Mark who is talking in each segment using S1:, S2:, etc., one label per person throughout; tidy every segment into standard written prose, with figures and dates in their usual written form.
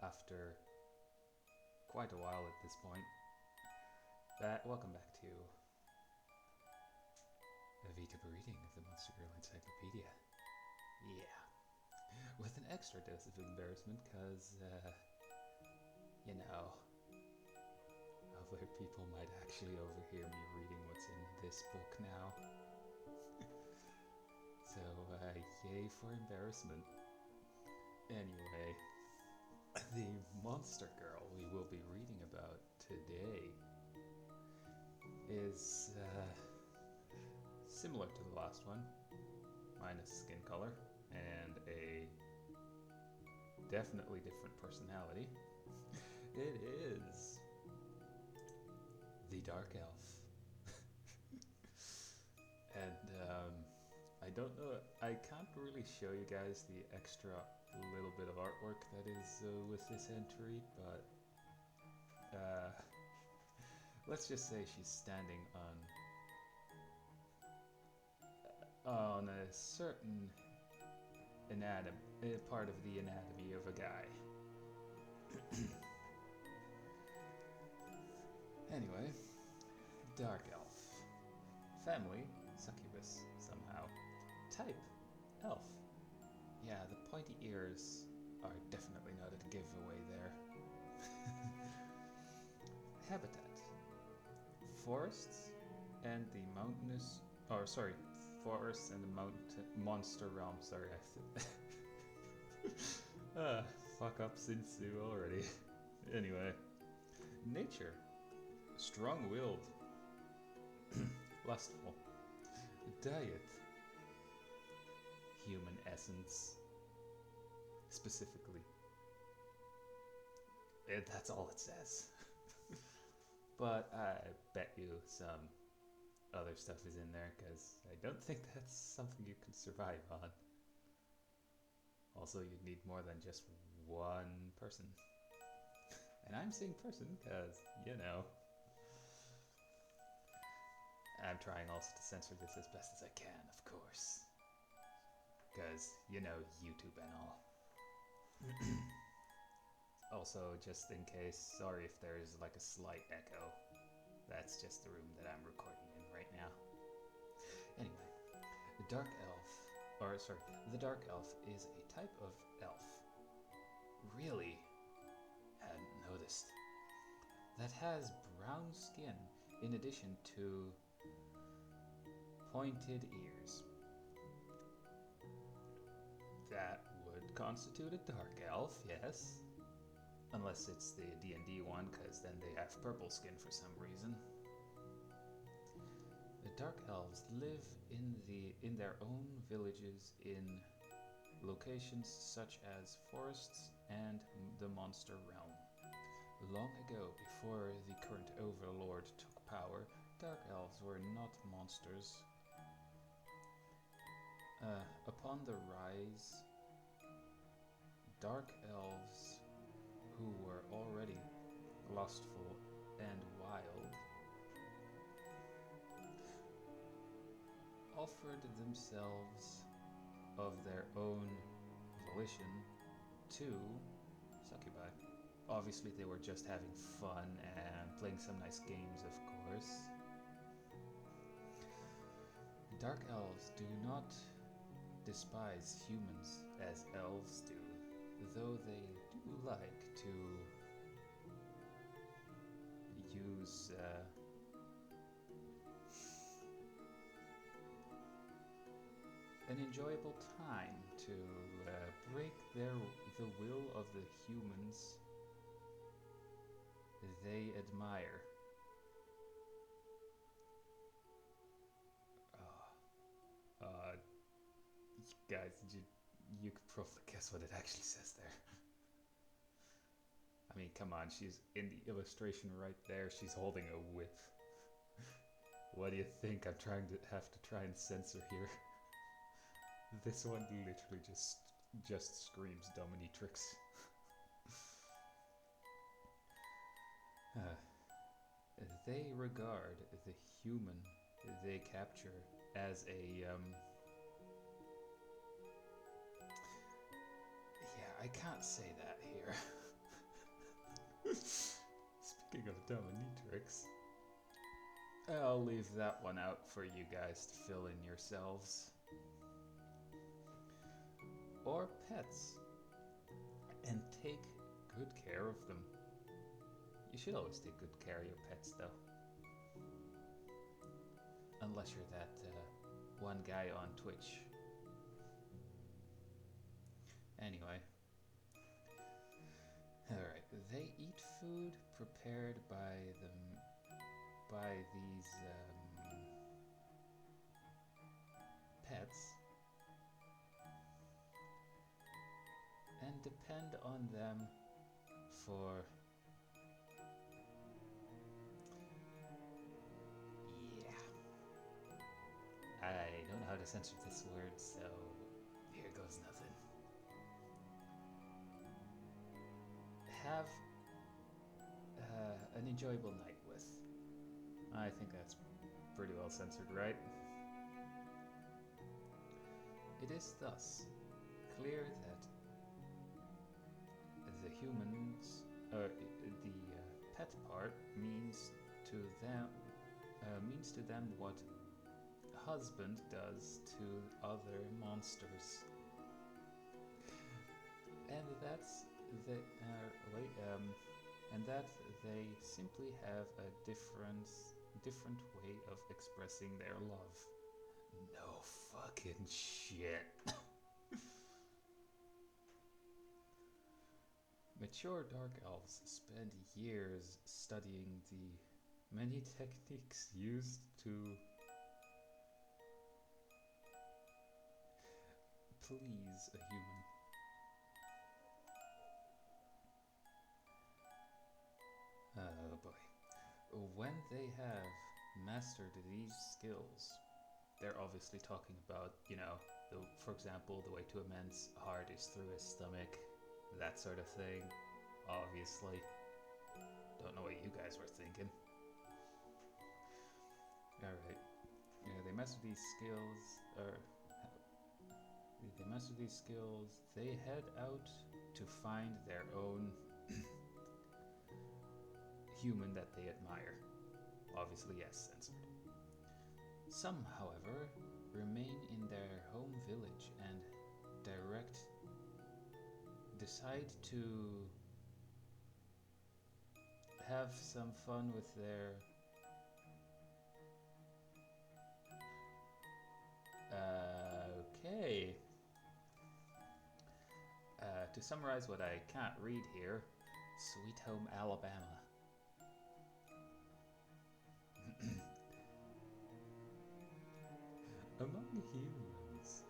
S1: after quite a while at this point. Welcome back to a vtuber reading of the Monster Girl Encyclopedia. Yeah. With an extra dose of embarrassment because, other people might actually overhear me reading what's in this book now. So, yay for embarrassment. Anyway, the monster girl we will be reading about today is similar to the last one, minus skin color and a definitely different personality. It is the Dark Elf. And I don't know, I can't really show you guys the extra little bit of artwork that is with this entry, but let's just say she's standing on a certain part of the anatomy of a guy. Anyway, Dark Elf. Family, succubus, somehow. Type, elf. Yeah, the pointy ears are definitely not a giveaway there. Habitat. Forests and the mountainous... forests and the monster realm. Sorry, fuck up Sinsu already. Anyway. Nature. Strong-willed. Lustful. Diet. Human essence. Specifically. That's all it says. But I bet you some other stuff is in there, because I don't think that's something you can survive on. Also, you'd need more than just one person. And I'm saying person because, I'm trying also to censor this as best as I can, of course. Because, YouTube and all. Also, just in case, sorry if there's like a slight echo. That's just the room that I'm recording in right now. Anyway, the Dark Elf is a type of elf. Really? Hadn't noticed. That has brown skin in addition to pointed ears. That would constitute a Dark Elf, yes. Unless it's the D&D one, because then they have purple skin for some reason. The Dark Elves live in their own villages in locations such as forests and the monster realm. Long ago, before the current overlord took power, Dark Elves were not monsters. Upon the rise, Dark Elves, who were already lustful and wild, offered themselves of their own volition to succubi. Obviously, they were just having fun and playing some nice games, of course. Dark Elves do not despise humans as elves do, though they do like to use an enjoyable time to break the will of the humans they admire. Guys, you could probably guess what it actually says there. I mean, come on, she's in the illustration right there. She's holding a whip. What do you think I'm have to try and censor here? This one literally just screams dominatrix. They regard the human they capture as a I can't say that here. Speaking of dominatrix, I'll leave that one out for you guys to fill in yourselves. Or pets. And take good care of them. You should always take good care of your pets, though. Unless you're that one guy on Twitch. Anyway. Alright, they eat food prepared by these pets and depend on them for I don't know how to censor this word, so here goes nothing. Have an enjoyable night with. I think that's pretty well censored, right? It is thus clear that the humans, or the pet part, means to them what husband does to other monsters, and that they simply have a different way of expressing their love. No fucking shit. Mature dark elves spend years studying the many techniques used to please a human. Oh boy. When they have mastered these skills, they're obviously talking about, for example, the way to a man's heart is through his stomach, that sort of thing, obviously. Don't know what you guys were thinking. Alright. Yeah, they master these skills, they head out to find their own human that they admire. Obviously, yes, censored. Some, however, remain in their home village and decide to have some fun with their okay. To summarize what I can't read here, Sweet Home Alabama. Among humans,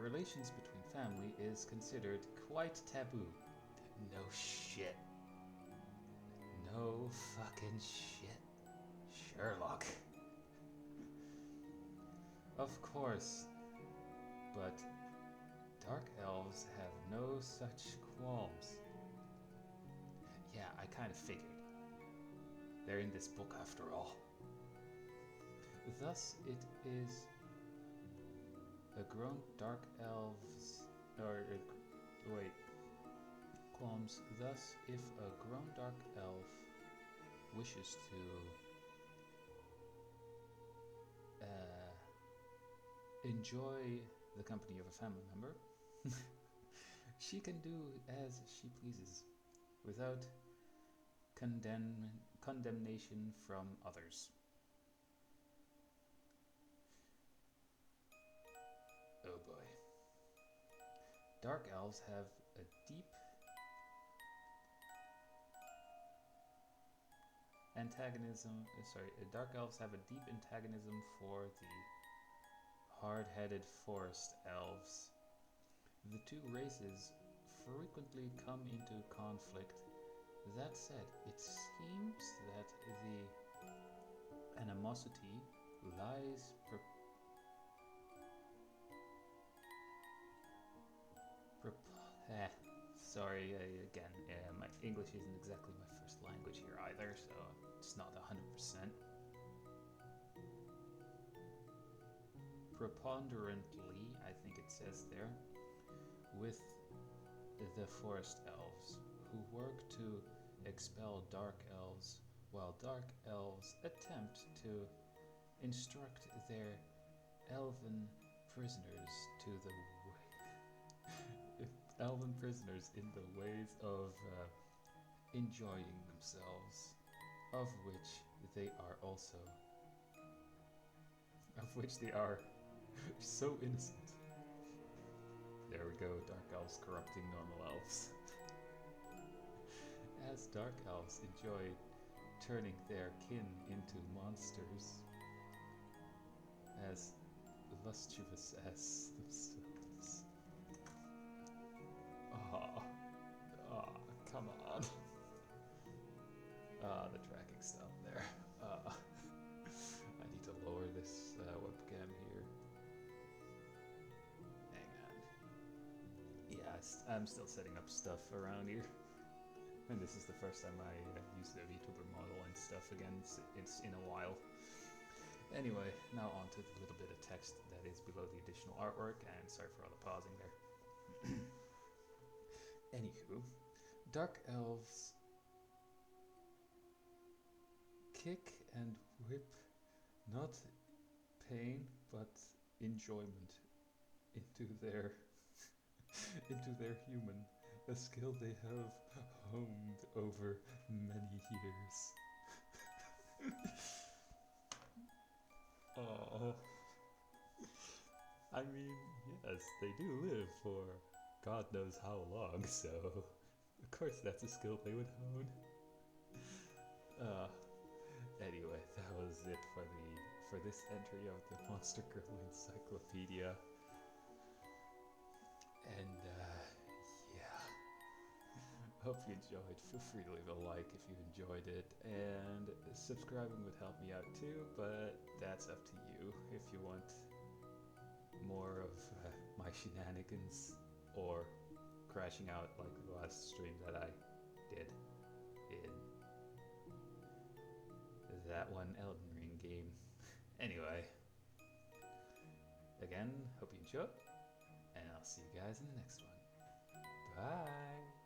S1: relations between family is considered quite taboo. No shit. No fucking shit. Sherlock. Of course, but dark elves have no such qualms. Yeah, I kind of figured. They're in this book after all. Thus, it is a grown dark elves, qualms. Thus, if a grown dark elf wishes to enjoy the company of a family member, she can do as she pleases, without condemnation from others. Oh boy. Dark elves have a deep dark elves have a deep antagonism for the hard-headed forest elves. The two races frequently come into conflict. That said, it seems that the animosity lies my English isn't exactly my first language here either, so it's not 100%. Preponderantly, I think it says there, with the forest elves, who work to expel dark elves, while dark elves attempt to instruct their elven prisoners to the elven prisoners in the ways of enjoying themselves, of which they are also, of which they are so innocent. There we go, dark elves corrupting normal elves. As dark elves enjoy turning their kin into monsters, as luscious as themselves. Come on. The tracking stuff there. I need to lower this webcam here. Hang on. Yeah, I'm still setting up stuff around here. And this is the first time I use the vtuber model and stuff again. It's in a while. Anyway, now on to the little bit of text that is below the additional artwork, and sorry for all the pausing there. Anywho, dark elves kick and whip not pain but enjoyment into their human, a skill they have honed over many years. Oh, I mean, yes, they do live for God knows how long, so of course that's a skill they would hone. Anyway, that was it for this entry of the Monster Girl Encyclopedia. And yeah, hope you enjoyed. Feel free to leave a like if you enjoyed it, and subscribing would help me out too, but that's up to you if you want more of my shenanigans or crashing out like the last stream that I did in that one Elden Ring game. Anyway, again, hope you enjoyed, and I'll see you guys in the next one. Bye!